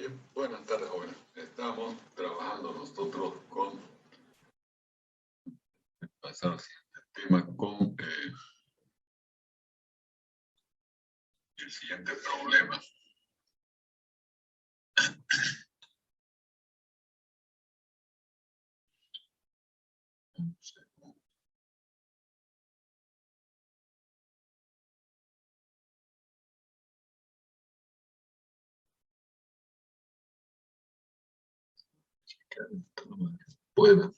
Bien, buenas tardes, jóvenes. Estamos trabajando nosotros con pasar al siguiente tema con el siguiente problema. Pueda.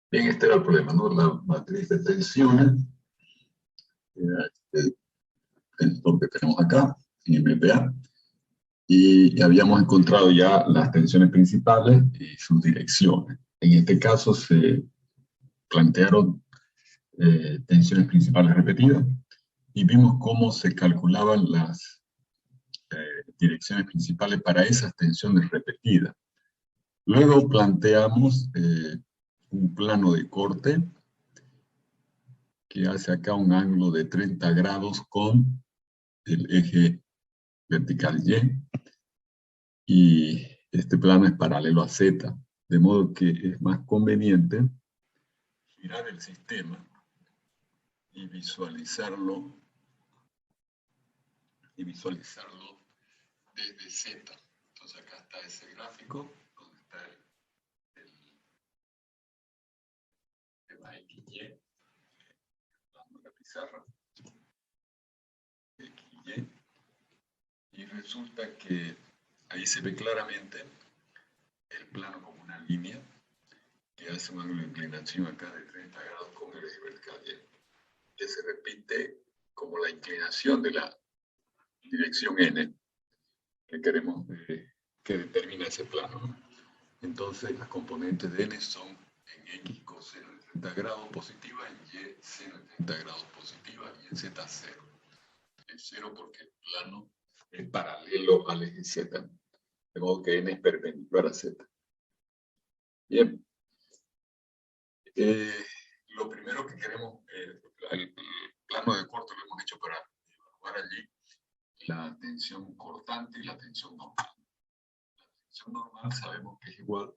Bien, este era el problema, ¿no? La matriz de tensiones, lo que tenemos acá, en MPA, y habíamos encontrado ya las tensiones principales y sus direcciones. En este caso se plantearon tensiones principales repetidas y vimos cómo se calculaban las direcciones principales para esas tensiones repetidas. Luego planteamos un plano de corte que hace acá un ángulo de 30 grados con el eje vertical y este plano es paralelo a Z, de modo que es más conveniente girar el sistema y visualizarlo desde Z. Entonces acá está ese gráfico donde está el tema XY, la pizarra XY, y resulta que ahí se ve claramente el plano como una línea que hace un ángulo de inclinación acá de 30 grados con el eje vertical Y, que se repite como la inclinación de la dirección N que queremos que determina ese plano, ¿no? Entonces las componentes de N son en X coseno de 30 grados positiva, en Y seno de 30 grados positiva y en Z 0. Es 0 porque el plano es paralelo al eje Z, de modo que N es perpendicular a Z. Bien. Lo primero que queremos, el plano de corte lo hemos hecho para evaluar allí la tensión cortante y la tensión normal. La tensión normal sabemos que es igual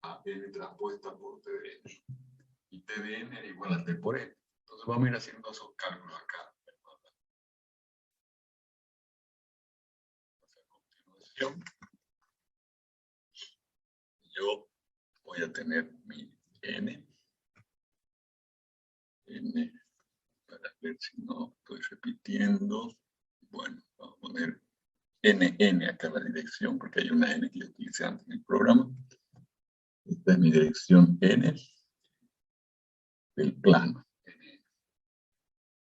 a N transpuesta por TDN. Y TDN era igual a T por N. Entonces vamos a ir haciendo esos cálculos acá. A continuación, yo voy a tener mi N, para ver si no estoy repitiendo. Bueno, vamos a poner NN acá en la dirección, porque hay una N que yo utilicé antes en el programa. Esta es mi dirección N del plano. N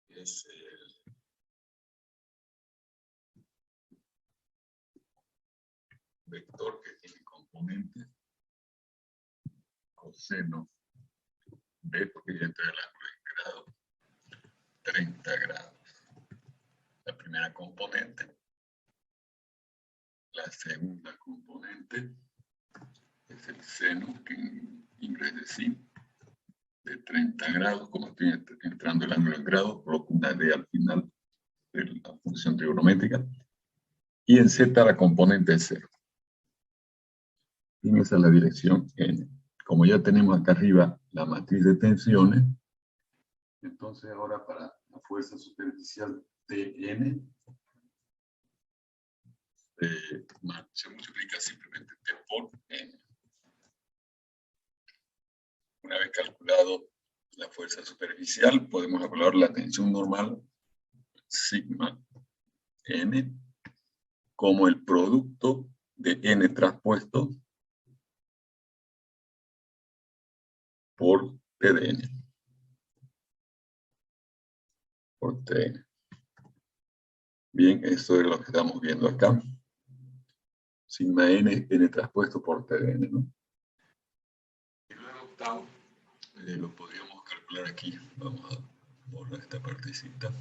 es el vector que tiene componentes coseno B, porque ya entra el ángulo en grado, 30 grados. La primera componente. La segunda componente es el seno, que en inglés es sin, de 30 grados. Como estoy entrando el ángulo en grado, coloco una D al final de la función trigonométrica. Y en Z la componente es 0. Y esa es la dirección N. Como ya tenemos acá arriba la matriz de tensiones, entonces ahora para la fuerza superficial Tn, se multiplica simplemente T por N. Una vez calculado la fuerza superficial, podemos evaluar la tensión normal, sigma N, como el producto de N transpuesto por TdN. Por Tn. Bien, esto es lo que estamos viendo acá. Sigma N, N transpuesto por TdN, ¿no? Y luego tau, lo podríamos calcular aquí. Vamos a borrar esta partecita.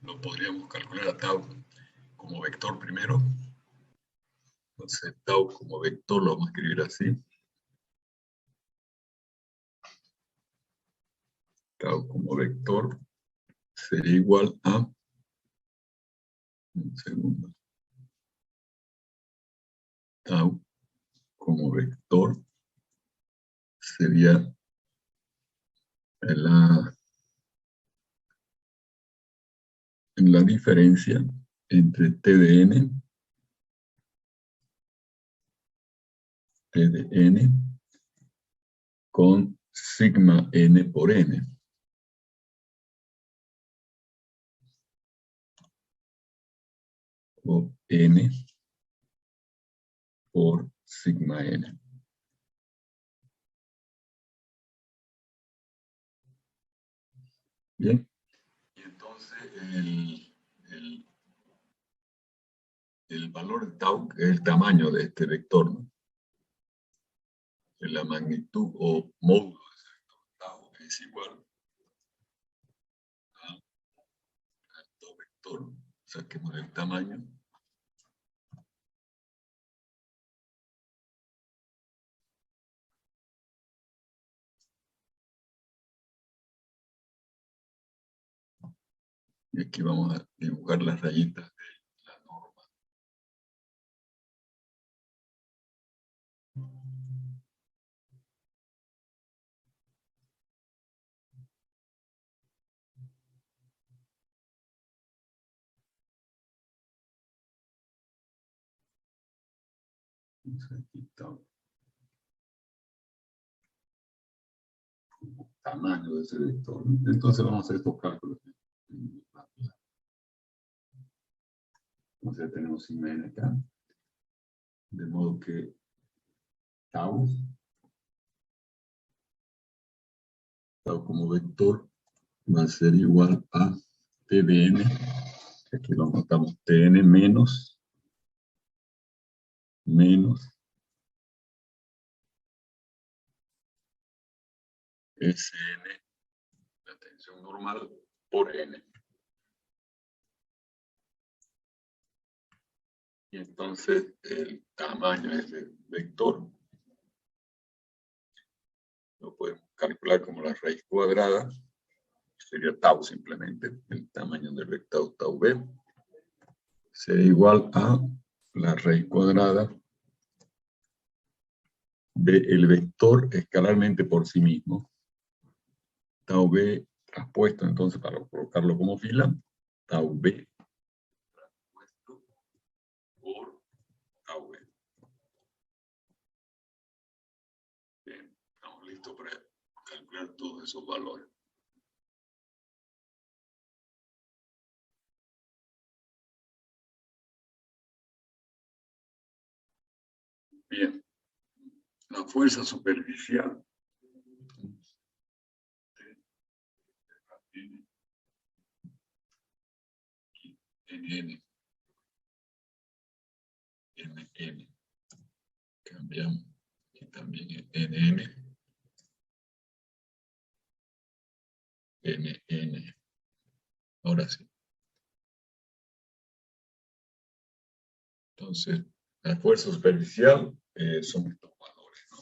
Lo podríamos calcular a tau como vector primero. Entonces tau como vector lo vamos a escribir así. Tau como vector sería igual a, un segundo, tau como vector sería la diferencia entre T de n con sigma n por n. O n por sigma n. Bien. Y entonces el valor de tau es el tamaño de este vector, ¿no? La magnitud o módulo de ese vector tau es igual a alto vector. Saquemos el tamaño. Y aquí vamos a dibujar las rayitas de la norma. Entonces, aquí está el tamaño de ese vector, ¿no? Entonces vamos a hacer estos cálculos. Entonces tenemos sigma n acá. De modo que tau como vector va a ser igual a T de n, que aquí lo notamos, Tn menos Sn, la tensión normal, por n. Y entonces el tamaño de ese vector lo podemos calcular como la raíz cuadrada, sería tau simplemente, el tamaño del vector tau b, sería igual a la raíz cuadrada del vector escalarmente por sí mismo, tau b traspuesto, entonces para colocarlo como fila, tau b traspuesto por tau b. Bien, estamos listos para calcular todos esos valores. Bien, la fuerza superficial NN, NN, cambiamos, y también NN, NN, ahora sí. Entonces, la fuerza superficial son estos valores, ¿no?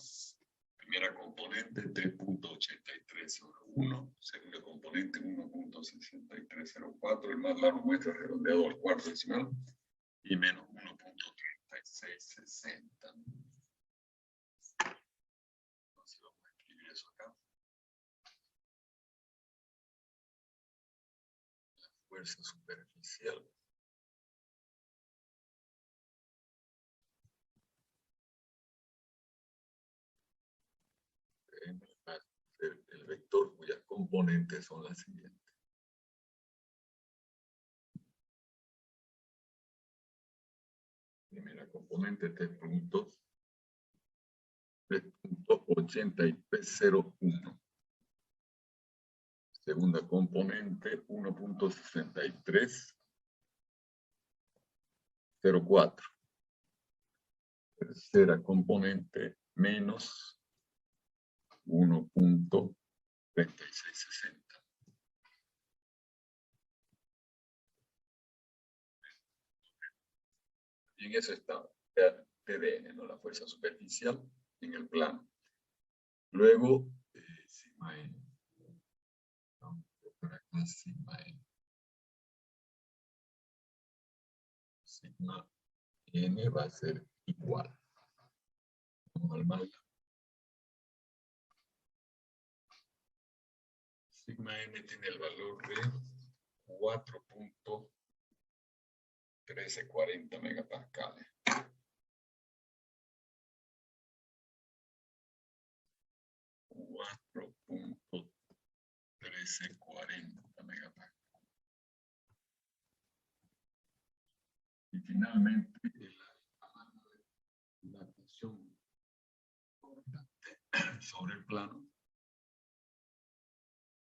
Primera componente 3.8301, segunda componente 1.6304, el más largo muestra redondeado al cuarto decimal, y menos 1.3660. Entonces vamos a escribir eso acá. La fuerza superficial el vector cuyas componentes son las siguientes. Primera componente 3.8301. Segunda componente 1.6304. Tercera componente menos 1.3660. Y en eso está TDN, ¿no? La fuerza superficial en el plano. Luego, sigma n. Vamos a colocar acá sigma n. sigma n va a ser igual. Vamos al MATLAB. Sigma n tiene el valor de 4.1340 megapascales. 4.1340 megapascales. Y finalmente, la tensión sobre el plano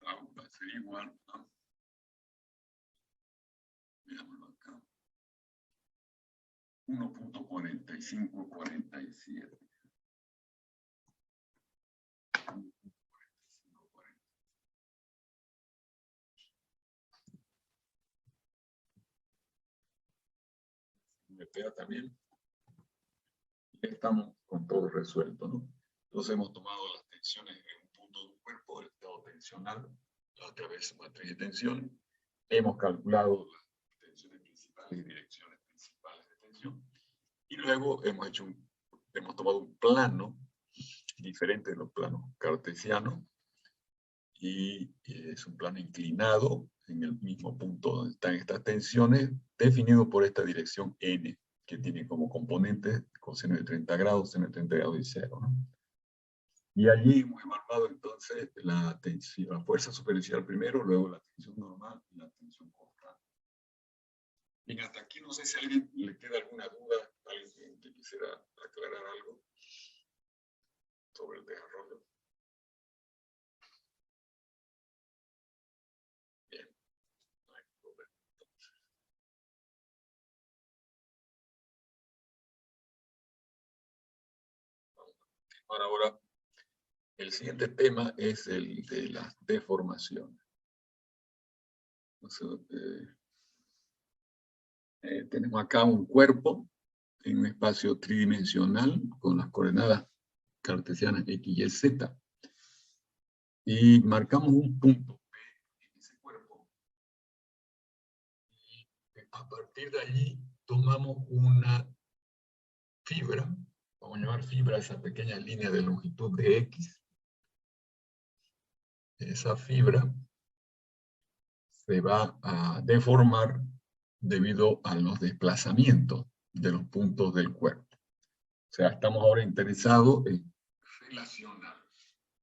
va a ser igual a, veámoslo acá, 1.4547. Me pega también. Estamos con todo resuelto, ¿no? Entonces hemos tomado las tensiones en un punto del cuerpo, el estado tensional, a través de matriz de tensión. Hemos calculado las tensiones principales y direcciones principales de tensión. Y luego hemos tomado un plano diferente de los planos cartesianos. Y es un plano inclinado en el mismo punto donde están estas tensiones, definido por esta dirección n, que tiene como componentes coseno de 30 grados, seno de 30 grados y 0, ¿no? Y allí hemos evaluado entonces la fuerza superficial primero, luego la tensión normal y la tensión constante. Bien, hasta aquí no sé si a alguien le queda alguna duda, alguien que quisiera aclarar algo sobre el desarrollo. Bien, no hay problema. Ahora, el siguiente tema es el de las deformaciones. Entonces, tenemos acá un cuerpo en un espacio tridimensional con las coordenadas cartesianas X, Y, Z. Y marcamos un punto P en ese cuerpo. Y a partir de allí tomamos una fibra, vamos a llamar fibra esa pequeña línea de longitud de X. Esa fibra se va a deformar debido a los desplazamientos de los puntos del cuerpo. O sea, estamos ahora interesados en relacionar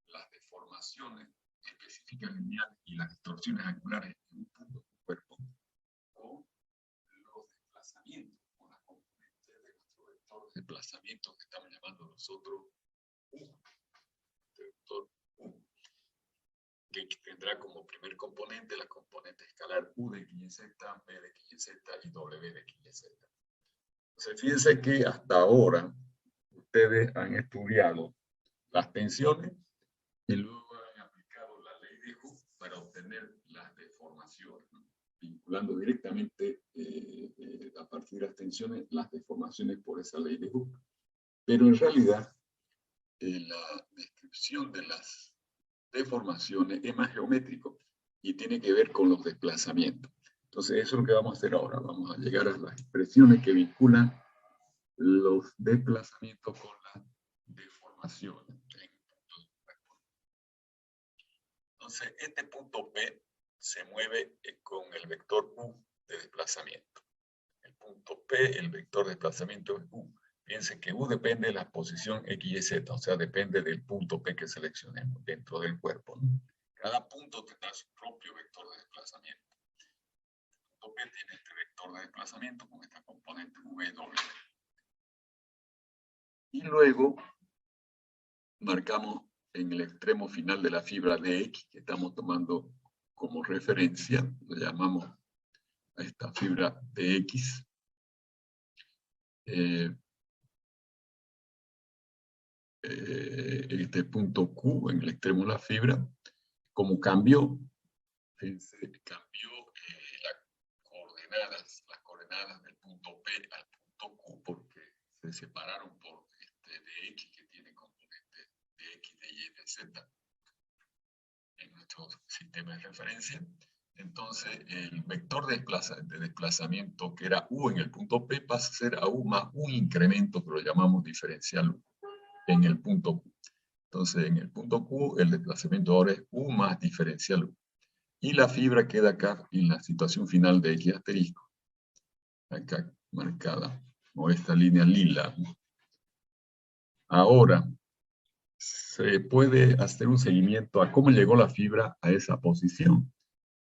las deformaciones específicas lineales y las distorsiones angulares en un punto del cuerpo con los desplazamientos, con las componentes de nuestro vector de desplazamiento que estamos llamando nosotros U, vector U, que tendrá como primer componente la componente escalar U de X y Z, B de X y Z y W de X y Z. Entonces, fíjense que hasta ahora ustedes han estudiado las tensiones y luego han aplicado la ley de Hooke para obtener las deformaciones, ¿no? Vinculando directamente a partir de las tensiones las deformaciones por esa ley de Hooke. Pero en realidad la descripción de las deformaciones es más geométrico y tiene que ver con los desplazamientos. Entonces eso es lo que vamos a hacer ahora. Vamos a llegar a las expresiones que vinculan los desplazamientos con las deformaciones. Entonces este punto P se mueve con el vector U de desplazamiento. El punto P, el vector de desplazamiento es U. Fíjense que U depende de la posición X y Z, o sea, depende del punto P que seleccionemos dentro del cuerpo, ¿no? Cada punto tendrá su propio vector de desplazamiento. El punto P tiene este vector de desplazamiento con esta componente W. Y luego marcamos en el extremo final de la fibra de X, que estamos tomando como referencia, lo llamamos a esta fibra de X. Este punto Q en el extremo de la fibra, como cambió, fíjense, cambió las coordenadas del punto P al punto Q porque se separaron por de X que tiene componentes de X, de Y, de Z en nuestro sistema de referencia. entonces el vector de desplazamiento que era U en el punto P pasa a ser a U más un incremento que lo llamamos diferencial U en el punto Q. Entonces en el punto Q el desplazamiento ahora es U más diferencial U. Y la fibra queda acá en la situación final de X asterisco. Acá marcada, o esta línea lila. Ahora, se puede hacer un seguimiento a cómo llegó la fibra a esa posición.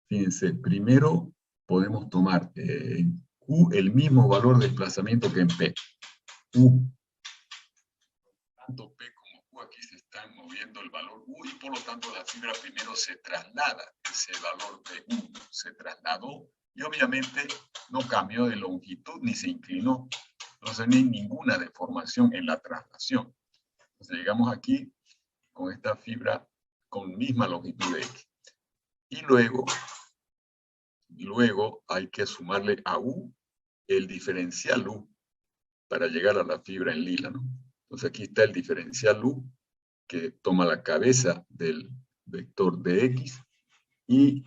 Fíjense, primero podemos tomar en Q el mismo valor de desplazamiento que en P. U. Tanto P como Q aquí se están moviendo el valor U y por lo tanto la fibra primero se traslada. Ese valor de U se trasladó y obviamente no cambió de longitud ni se inclinó. Entonces no hay ninguna deformación en la traslación. Entonces llegamos aquí con esta fibra con misma longitud de X. Y luego hay que sumarle a U el diferencial U para llegar a la fibra en lila, ¿no? Entonces aquí está el diferencial U que toma la cabeza del vector de X y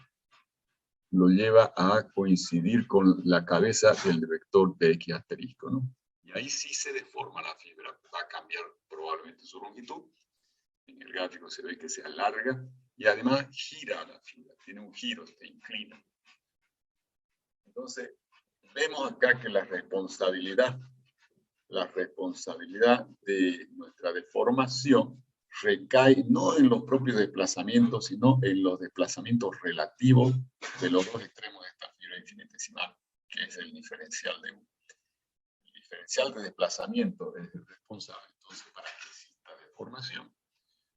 lo lleva a coincidir con la cabeza del vector de X asterisco, ¿no? Y ahí sí se deforma la fibra, va a cambiar probablemente su longitud. En el gráfico se ve que se alarga y además gira la fibra, tiene un giro, se inclina. Entonces, vemos acá que la responsabilidad de nuestra deformación recae no en los propios desplazamientos, sino en los desplazamientos relativos de los dos extremos de esta fibra infinitesimal, que es el diferencial de U. El diferencial de desplazamiento es el responsable, entonces, para que exista deformación.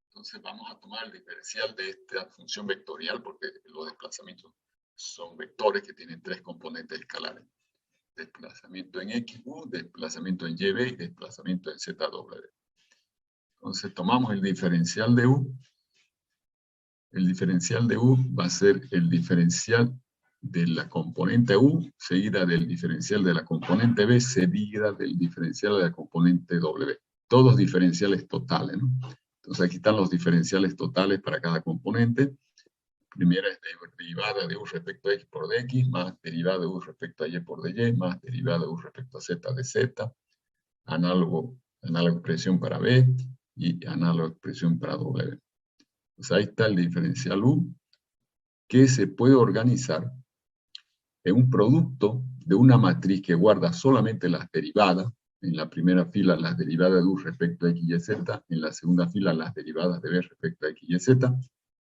Entonces vamos a tomar el diferencial de esta función vectorial, porque los desplazamientos son vectores que tienen tres componentes escalares. Desplazamiento en XU, desplazamiento en YB y desplazamiento en ZW. Entonces tomamos el diferencial de U. El diferencial de U va a ser el diferencial de la componente U, seguida del diferencial de la componente B, seguida del diferencial de la componente W. Todos diferenciales totales, ¿no? Entonces aquí están los diferenciales totales para cada componente. Primera es derivada de U respecto a X por dx, más derivada de U respecto a Y por dy, más derivada de U respecto a Z de Z, análoga expresión para B y análoga expresión para W. Pues ahí está el diferencial U, que se puede organizar en un producto de una matriz que guarda solamente las derivadas. En la primera fila las derivadas de U respecto a X y Z, en la segunda fila las derivadas de B respecto a X y Z,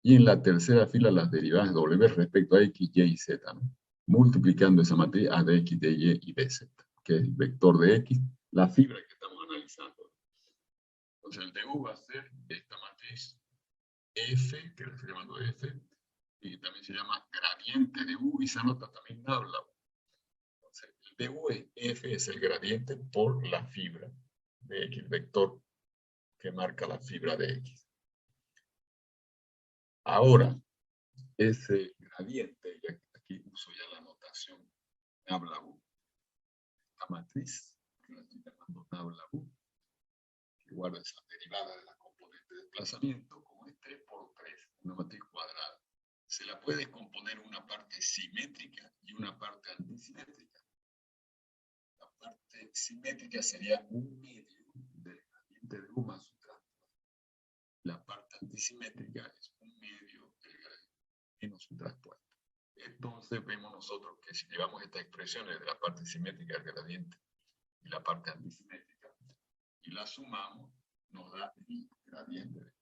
y en la tercera fila las derivadas de W respecto a X, Y y Z, ¿no? Multiplicando esa matriz a de X, de Y y de Z, que es el vector de X, la fibra que estamos analizando. Entonces el de U va a ser esta matriz F, que le estoy llamando F, y también se llama gradiente de U y se anota también nabla U. Entonces el de U es F, es el gradiente por la fibra de X, el vector que marca la fibra de X. Ahora, ese gradiente, y aquí uso ya la notación nabla U, esta matriz, que la estoy llamando nabla U, que guarda esa derivada de la componente de desplazamiento, como es 3 por 3, una matriz cuadrada. Se la puede componer una parte simétrica y una parte antisimétrica. La parte simétrica sería un medio del gradiente de U más su traspuesto. La parte antisimétrica es un medio del gradiente menos su traspuesto. Entonces vemos nosotros que si llevamos estas expresiones de la parte simétrica del gradiente y la parte antisimétrica y la sumamos, nos da el gradiente de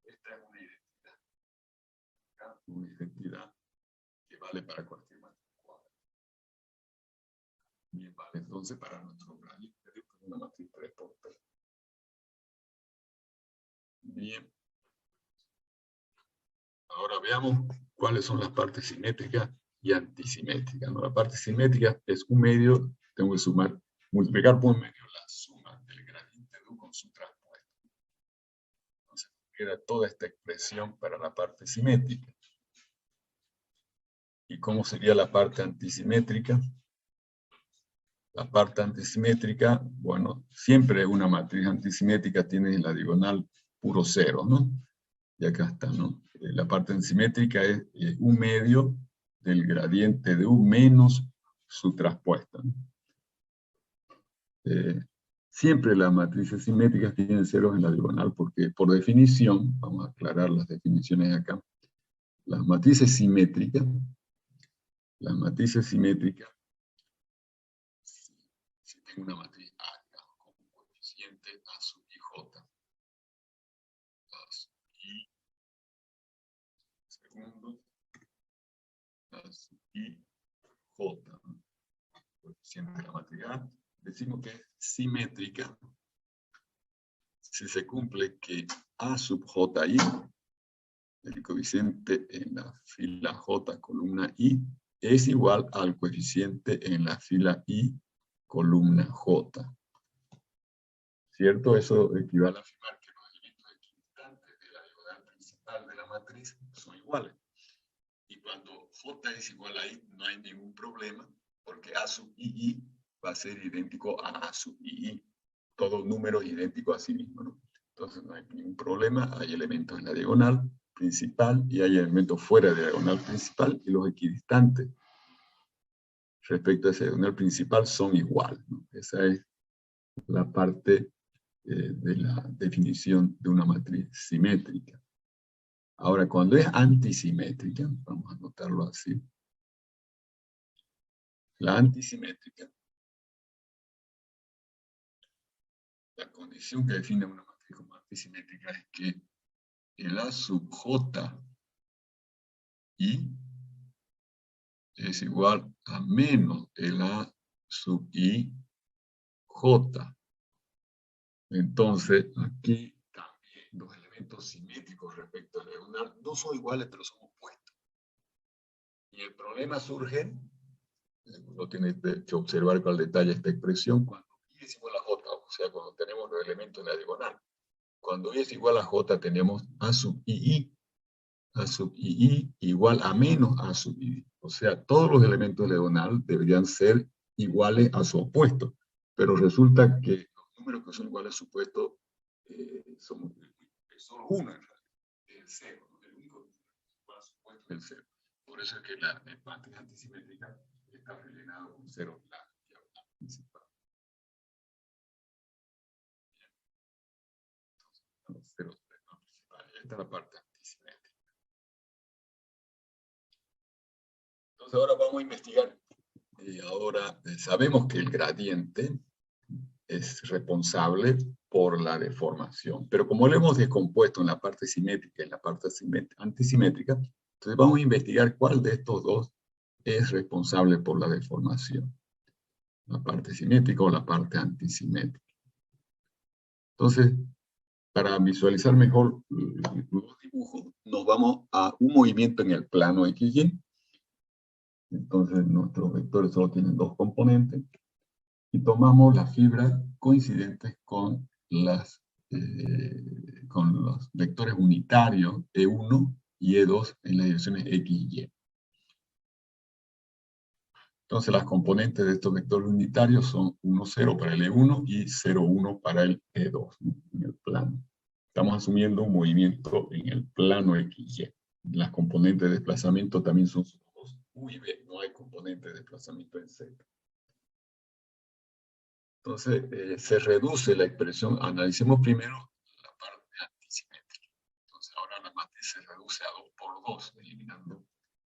esta es una identidad que vale para cualquier matriz cuadrada. Bien, vale entonces para nuestro gradiente de una matriz 3 por 3. Bien. Ahora veamos cuáles son las partes simétricas y antisimétricas, ¿no? La parte simétrica es un medio, tengo que sumar, multiplicar por un medio la suma del gradiente de U con su traspuesto. Entonces queda toda esta expresión para la parte simétrica. ¿Y cómo sería la parte antisimétrica? La parte antisimétrica, bueno, siempre una matriz antisimétrica tiene en la diagonal puro cero, ¿no? Y acá está, ¿no? La parte ansimétrica es 1/2 del gradiente de U menos su traspuesta, ¿no? Siempre las matrices simétricas tienen ceros en la diagonal porque, por definición, vamos a aclarar las definiciones acá, las matrices simétricas, si tengo una matriz A, digamos, con un coeficiente A sub I J, A sub I, segundo, A sub I J, ¿no? Coeficiente de la matriz A, decimos que es simétrica si se cumple que A sub Ji, el coeficiente en la fila J, columna I, es igual al coeficiente en la fila I, columna J. ¿Cierto? Eso equivale a afirmar que los elementos equidistantes de la diagonal principal de la matriz son iguales. Y cuando J es igual a I, no hay ningún problema, porque A sub II va a ser idéntico a A sub II. Todo número es idéntico a sí mismo, ¿no? Entonces no hay ningún problema, hay elementos en la diagonal principal y hay elementos fuera de la diagonal principal, y los equidistantes respecto a esa diagonal principal son iguales, ¿no? Esa es la parte de la definición de una matriz simétrica. Ahora, cuando es antisimétrica, vamos a anotarlo así, la antisimétrica, la condición que define una matriz como antisimétrica es que el A sub J I es igual a menos el A sub I J. Entonces, aquí también los elementos simétricos respecto a la diagonal no son iguales, pero son opuestos. Y el problema surge, uno tiene que observar con detalle esta expresión, cuando I es igual a J, o sea, cuando tenemos los elementos en la diagonal. Cuando I es igual a J, tenemos A sub II. A sub II igual a menos A sub II. O sea, todos los elementos de la diagonal deberían ser iguales a su opuesto. Pero resulta que los números que son iguales a su opuesto son solo uno en realidad, es el cero, ¿no? El único que es igual a su opuesto es el cero. Por eso es que la matriz antisimétrica está rellenada con cero en la diagonal principal. Entonces, ceros en la diagonal principal. Esta es la parte antisimétrica. Entonces ahora vamos a investigar. Ahora sabemos que el gradiente es responsable por la deformación, pero como lo hemos descompuesto en la parte simétrica y en la parte antisimétrica, entonces vamos a investigar cuál de estos dos es responsable por la deformación, la parte simétrica o la parte antisimétrica. Entonces, para visualizar mejor los dibujos, nos vamos a un movimiento en el plano XY. Entonces, nuestros vectores solo tienen dos componentes. Y tomamos las fibras coincidentes con los vectores unitarios E1 y E2 en las direcciones X y Y. Entonces las componentes de estos vectores unitarios son 1, 0 para el E1 y 0, 1 para el E2, ¿no? En el plano. Estamos asumiendo un movimiento en el plano XY. Las componentes de desplazamiento también son dos U y B, no hay componente de desplazamiento en Z. Entonces, se reduce la expresión. Analicemos primero la parte antisimétrica. Entonces, ahora la matriz se reduce a 2 por 2, eliminando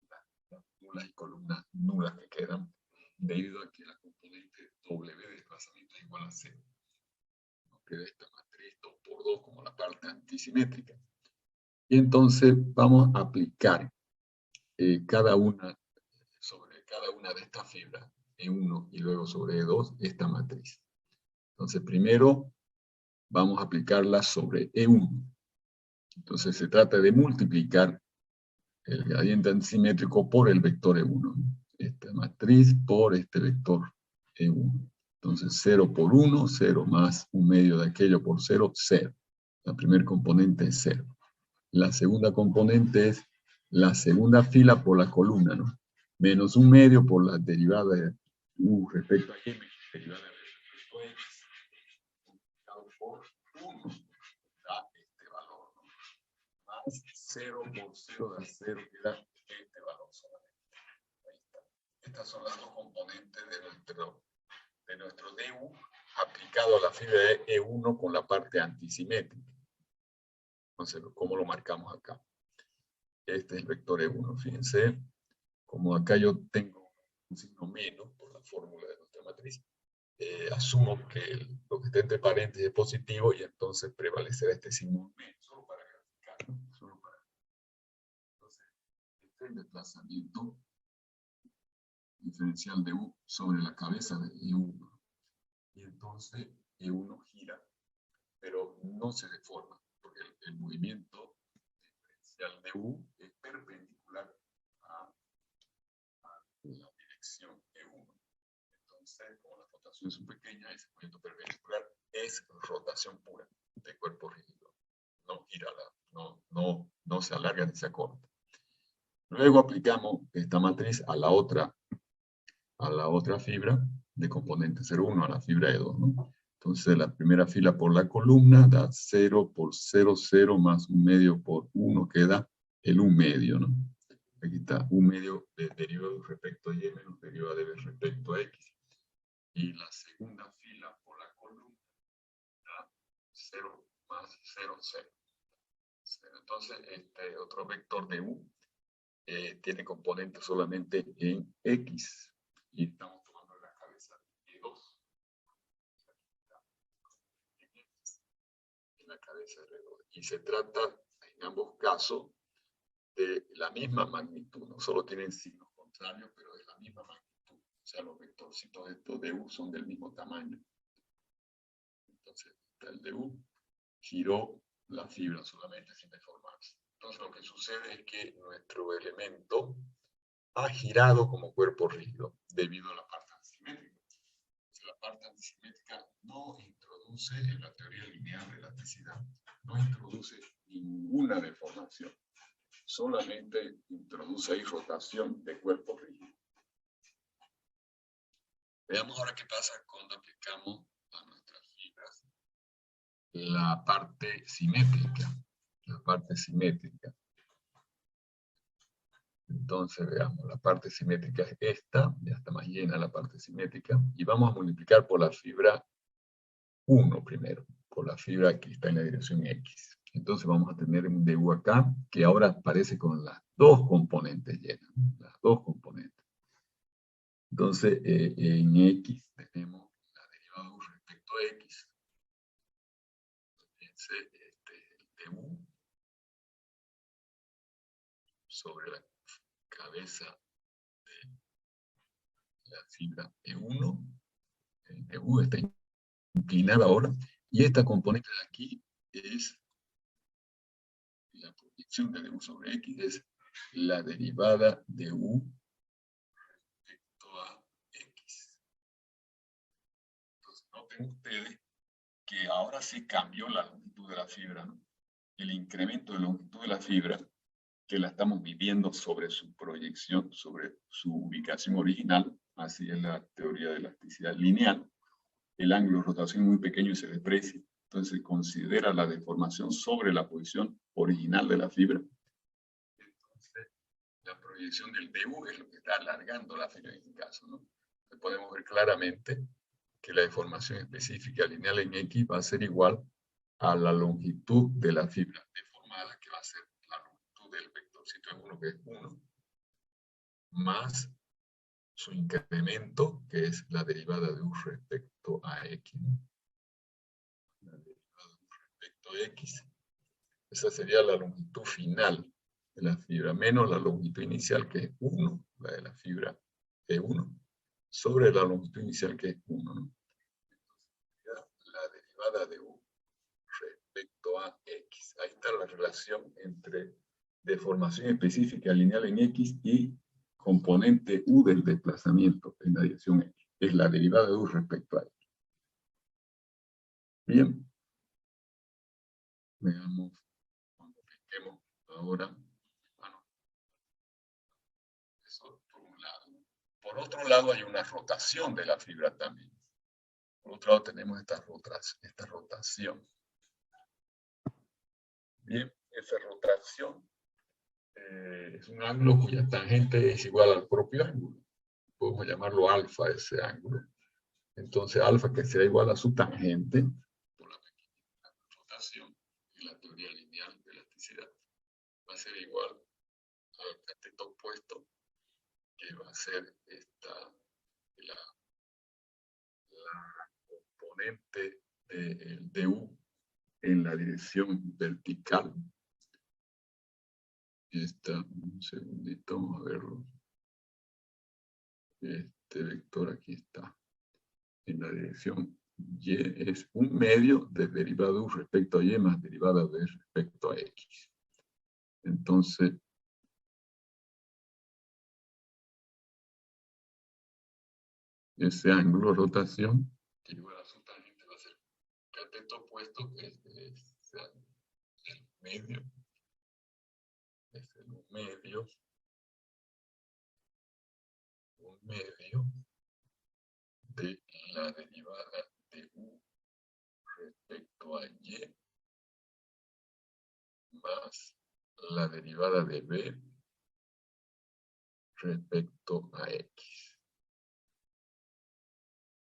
las nulas y columnas nulas que quedan, debido a que la componente W de desplazamiento es igual a 0. Nos queda esta matriz 2 por 2 como la parte antisimétrica. Y entonces vamos a aplicar sobre cada una de estas fibras, E1 y luego sobre E2, esta matriz. Entonces, primero vamos a aplicarla sobre E1. Entonces, se trata de multiplicar el gradiente antisimétrico por el vector E1. Esta matriz por este vector E1. Entonces, 0 por 1, 0 más un medio de aquello por 0, 0. La primera componente es 0. La segunda componente es la segunda fila por la columna, ¿no? Menos un medio por la derivada de U respecto a M, derivada de respecto a X. Por 1 da este valor, ¿no? Más 0 por 0 da 0, queda este valor solamente. Ahí está. Estas son las dos componentes de nuestro DU aplicado a la fibra de E1 con la parte antisimétrica. Entonces, ¿cómo lo marcamos acá? Este es el vector E1, fíjense. Como acá yo tengo un signo menos por la fórmula de nuestra matriz, asumo que lo que está entre paréntesis es positivo y entonces prevalecerá este signo menos, solo para graficar, ¿no? Solo para... Entonces, este es el desplazamiento diferencial de U sobre la cabeza de E1. Y entonces E1 gira, pero no se deforma, porque el movimiento diferencial de U es perpendicular a la dirección E1. Entonces, como las rotaciones son pequeñas, ese movimiento perpendicular es rotación pura de cuerpo rígido. No gira, no se alarga ni se acorta. Luego aplicamos esta matriz a la otra fibra de componente 0,1, a la fibra E2, ¿no? Entonces, la primera fila por la columna da 0 por 0, 0 más 1 medio por 1, queda el 1 medio, ¿no? Aquí está 1 medio de derivado respecto a Y menos derivado de B respecto a X. Y la segunda fila por la columna da 0 más 0, 0. Entonces, este otro vector de U tiene componente solamente en X. Y estamos tomando la cabeza de E2. En la cabeza de E2. Y se trata, en ambos casos, de la misma magnitud. No solo tienen signos contrarios, pero de la misma magnitud. O sea, los vectorcitos estos de U son del mismo tamaño. Entonces, el de U giró la fibra solamente sin deformarse. Entonces, lo que sucede es que nuestro elemento ha girado como cuerpo rígido debido a la parte antisimétrica. La parte antisimétrica no introduce en la teoría lineal de elasticidad, no introduce ninguna deformación. Solamente introduce ahí rotación de cuerpo rígido. Veamos ahora qué pasa cuando aplicamos a nuestras fibras la parte simétrica. La parte simétrica. Entonces, veamos, la parte simétrica es esta, ya está más llena la parte simétrica, y vamos a multiplicar por la fibra 1 primero, por la fibra que está en la dirección X. Entonces vamos a tener un DU acá, que ahora aparece con las dos componentes llenas, las dos componentes. Entonces, en X tenemos la derivada de U respecto a X. Fíjense, el DU sobre la cabeza de la fibra E1. El DU está inclinada ahora, y esta componente de aquí es la proyección de DU sobre X, es la derivada de U respecto a X. Entonces, noten ustedes que ahora sí cambió la longitud de la fibra, ¿no? El incremento de longitud de la fibra, que la estamos midiendo sobre su proyección, sobre su ubicación original, así es la teoría de elasticidad lineal. El ángulo de rotación es muy pequeño y se deprecia. Entonces se considera la deformación sobre la posición original de la fibra. Entonces, la proyección del DU es lo que está alargando la fibra en este caso, ¿no? Entonces, podemos ver claramente que la deformación específica lineal en X va a ser igual a la longitud de la fibra deformada, que va a ser la longitud del vectorcito en 1, que es 1, más su incremento, que es la derivada de U respecto a X. La derivada de U respecto a X. Esa sería la longitud final de la fibra, menos la longitud inicial, que es 1, la de la fibra E1, sobre la longitud inicial, que es 1, ¿no? Entonces, la derivada de U respecto a X. Ahí está la relación entre deformación específica lineal en X y componente U del desplazamiento en la dirección X. Es la derivada de U respecto a X. Bien. Veamos cuando apliquemos ahora. Bueno, eso por un lado. Por otro lado, hay una rotación de la fibra también. Por otro lado, tenemos esta rotación. Bien, esa rotación es un ángulo cuya tangente es igual al propio ángulo. Podemos llamarlo alfa ese ángulo. Entonces alfa, que sea igual a su tangente por la rotación y la teoría lineal de elasticidad, va a ser igual al cateto opuesto, que va a ser la componente del du en la dirección vertical. Un segundito, vamos a verlo. Este vector aquí está. En la dirección y es un medio de derivada u respecto a y más derivada b respecto a x. Entonces, ese ángulo de rotación, que igual a su tangente, va a ser cateto opuesto, que es el medio. Es el medio de la derivada de u respecto a y más la derivada de b respecto a x.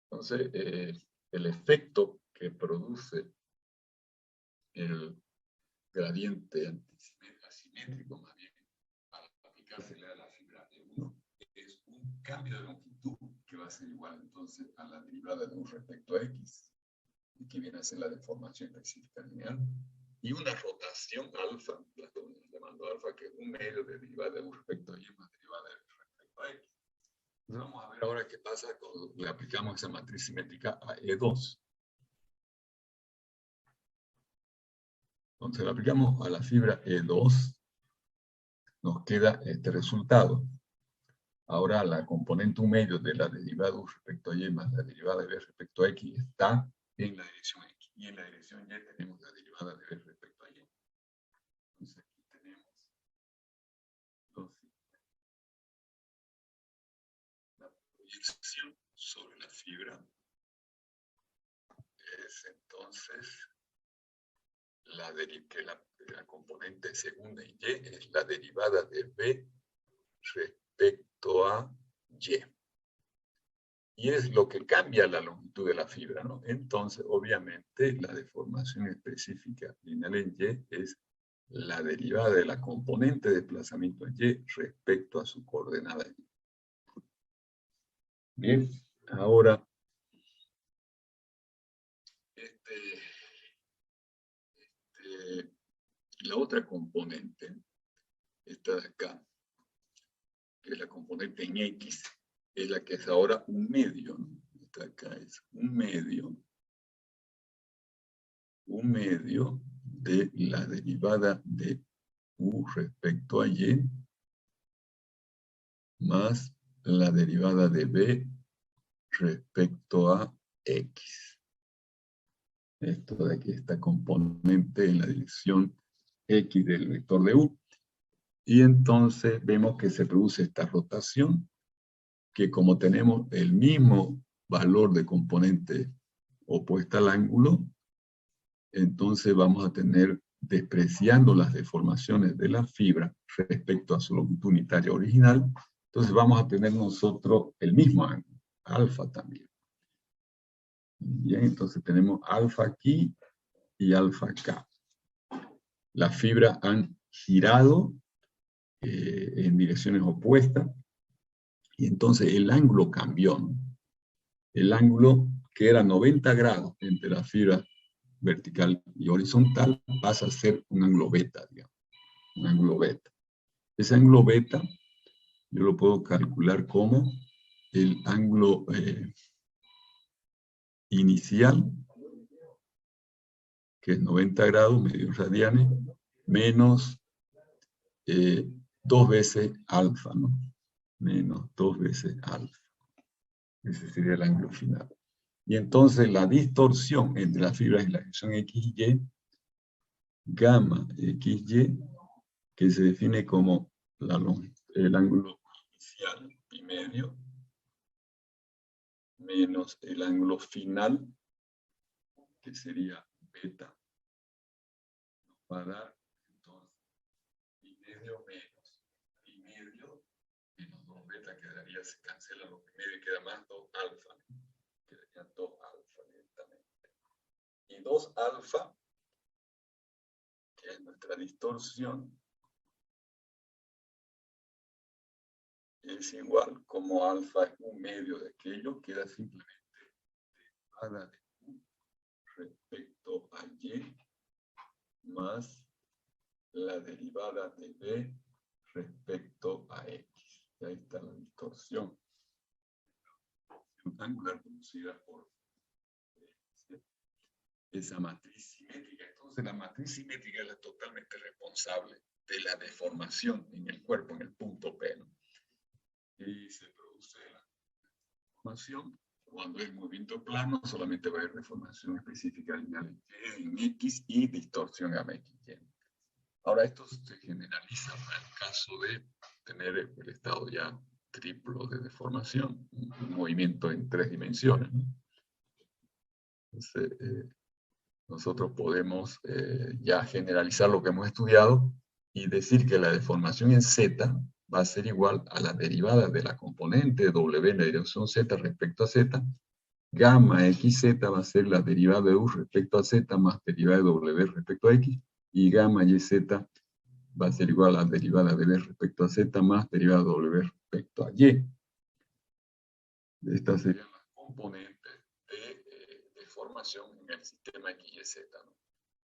Entonces, el efecto que produce el gradiente asimétrico, más bien, al aplicársele a la fibra E1, es un cambio de longitud que va a ser igual entonces a la derivada de u respecto a x, y que viene a ser la deformación específica lineal, y una rotación alfa, la estamos llamando alfa, que es un medio de derivada de u respecto a y más derivada de u respecto a x. Entonces vamos a ver ahora qué pasa cuando le aplicamos esa matriz simétrica a E2. Entonces le aplicamos a la fibra E2, nos queda este resultado. Ahora la componente 1 medio de la derivada u respecto a y más la derivada de b respecto a x está en la dirección x. Y en la dirección y tenemos la derivada de b respecto a y. Entonces aquí tenemos la proyección sobre la fibra. Es entonces la componente segunda y y es la derivada de b respecto a y. Y es lo que cambia la longitud de la fibra, ¿no? Entonces, obviamente, la deformación específica lineal en y es la derivada de la componente de desplazamiento en y respecto a su coordenada y. Bien, ahora, la otra componente, esta de acá, que es la componente en x, es la que es ahora un medio, ¿no? Esta de acá es un medio de la derivada de u respecto a y más la derivada de b respecto a x. Esto de aquí, esta componente en la dirección x del vector de u. Y entonces vemos que se produce esta rotación, que como tenemos el mismo valor de componente opuesta al ángulo, entonces vamos a tener, despreciando las deformaciones de la fibra respecto a su longitud unitaria original, entonces vamos a tener nosotros el mismo ángulo, alfa también. Bien, entonces tenemos alfa aquí y alfa acá. Las fibras han girado en direcciones opuestas y entonces el ángulo cambió, ¿no? El ángulo que era 90 grados entre la fibra vertical y horizontal pasa a ser un ángulo beta, digamos, un ángulo beta. Ese ángulo beta yo lo puedo calcular como el ángulo inicial, que es 90 grados, medios radianes, menos 2 veces alfa, ¿no? Menos 2 veces alfa. Ese sería el ángulo final. Y entonces la distorsión entre las fibras en la dirección XY, gamma XY, que se define como el ángulo inicial, pi medio, menos el ángulo final, que sería beta, nos va a dar entonces pi medio menos ya se cancela lo primero y queda más 2 alfa. Quedaría 2 alfa directamente. Y 2 alfa, que es nuestra distorsión, es igual, como alfa es un medio de aquello, queda simplemente derivada de u respecto a y más la derivada de b respecto a x. Y ahí está la distorsión angular producida por esa matriz simétrica. Entonces la matriz simétrica es la totalmente responsable de la deformación en el cuerpo, en el punto P, ¿no? Y se produce la deformación cuando el movimiento plano, solamente va a haber deformación específica lineal en X y distorsión gamma X. Ahora esto se generaliza para el caso de tener el estado ya triplo de deformación, un movimiento en 3 dimensiones, ¿no? Entonces, nosotros podemos ya generalizar lo que hemos estudiado y decir que la deformación en Z va a ser igual a la derivada de la componente W en la dirección Z respecto a Z. Gamma XZ va a ser la derivada de U respecto a Z más derivada de W respecto a X. Y gamma YZ va a ser igual a la derivada de B respecto a Z más derivada de W respecto a Y. Estas serían las componentes de deformación en el sistema XYZ, ¿no?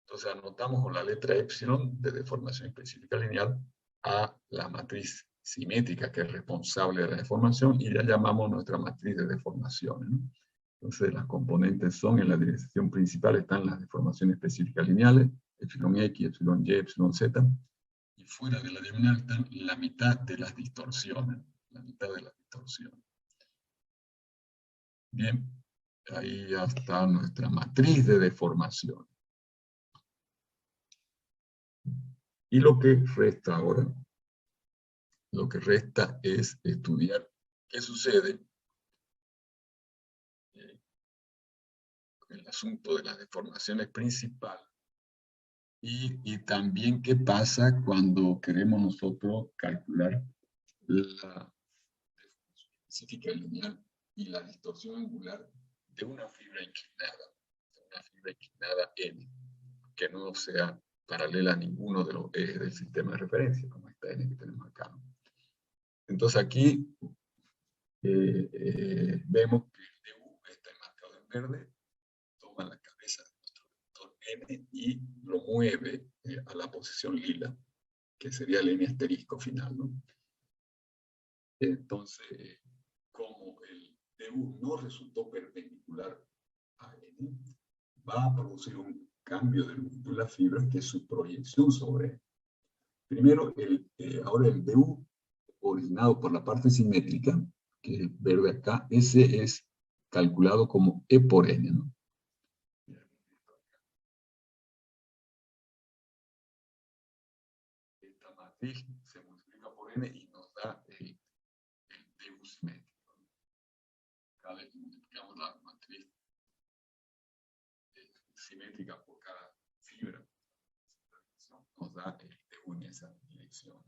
Entonces anotamos con la letra epsilon de deformación específica lineal a la matriz simétrica que es responsable de la deformación y la llamamos nuestra matriz de deformaciones, ¿no? Entonces las componentes son, en la dirección principal están las deformaciones específicas lineales, epsilon X, epsilon Y, epsilon Z, y fuera de la diagonal están la mitad de las distorsiones, la mitad de las distorsiones. Bien, ahí ya está nuestra matriz de deformación. Y lo que resta ahora, lo que resta es estudiar qué sucede con el asunto de las deformaciones principales y también qué pasa cuando queremos nosotros calcular la deformación específica lineal y la distorsión angular de una fibra inclinada N, que no sea paralela a ninguno de los ejes del sistema de referencia, como esta N que tenemos acá, ¿no? Entonces aquí vemos que el DU está enmarcado en verde, toma la cabeza de nuestro vector N y lo mueve a la posición lila, que sería el N asterisco final, ¿no? Entonces, como el DU no resultó perpendicular a N, va a producir un cambio de longitud de la fibra, que es su proyección sobre N. Primero, ahora el DU, originado por la parte simétrica, que es verde acá, ese es calculado como E por N, ¿no? Esta matriz se multiplica por N y nos da el DU simétrico. Cada vez que multiplicamos la matriz simétrica por cada fibra, nos da el DU en esa dirección.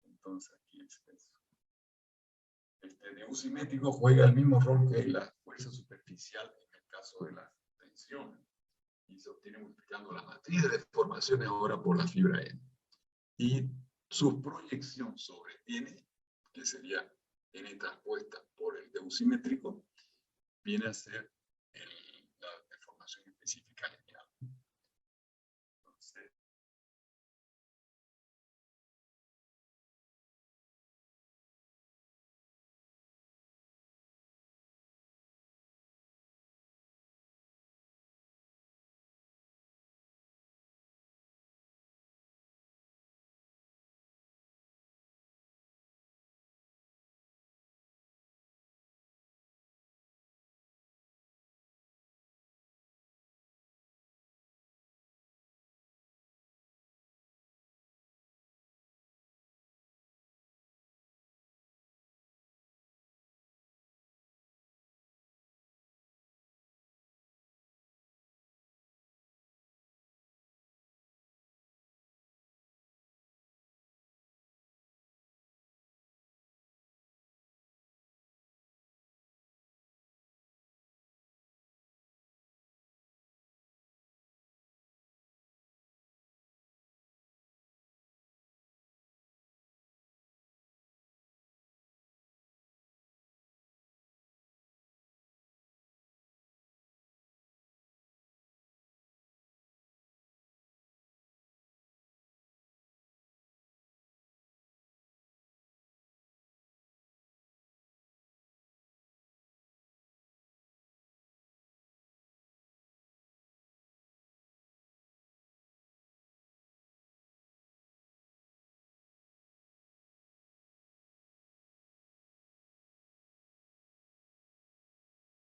Entonces aquí es eso. Este DU simétrico juega el mismo rol que la fuerza superficial en el caso de las tensiones. Y se obtiene multiplicando la matriz de deformaciones ahora por la fibra N. Y su proyección sobre N, que sería N transpuesta por el DU simétrico, viene a ser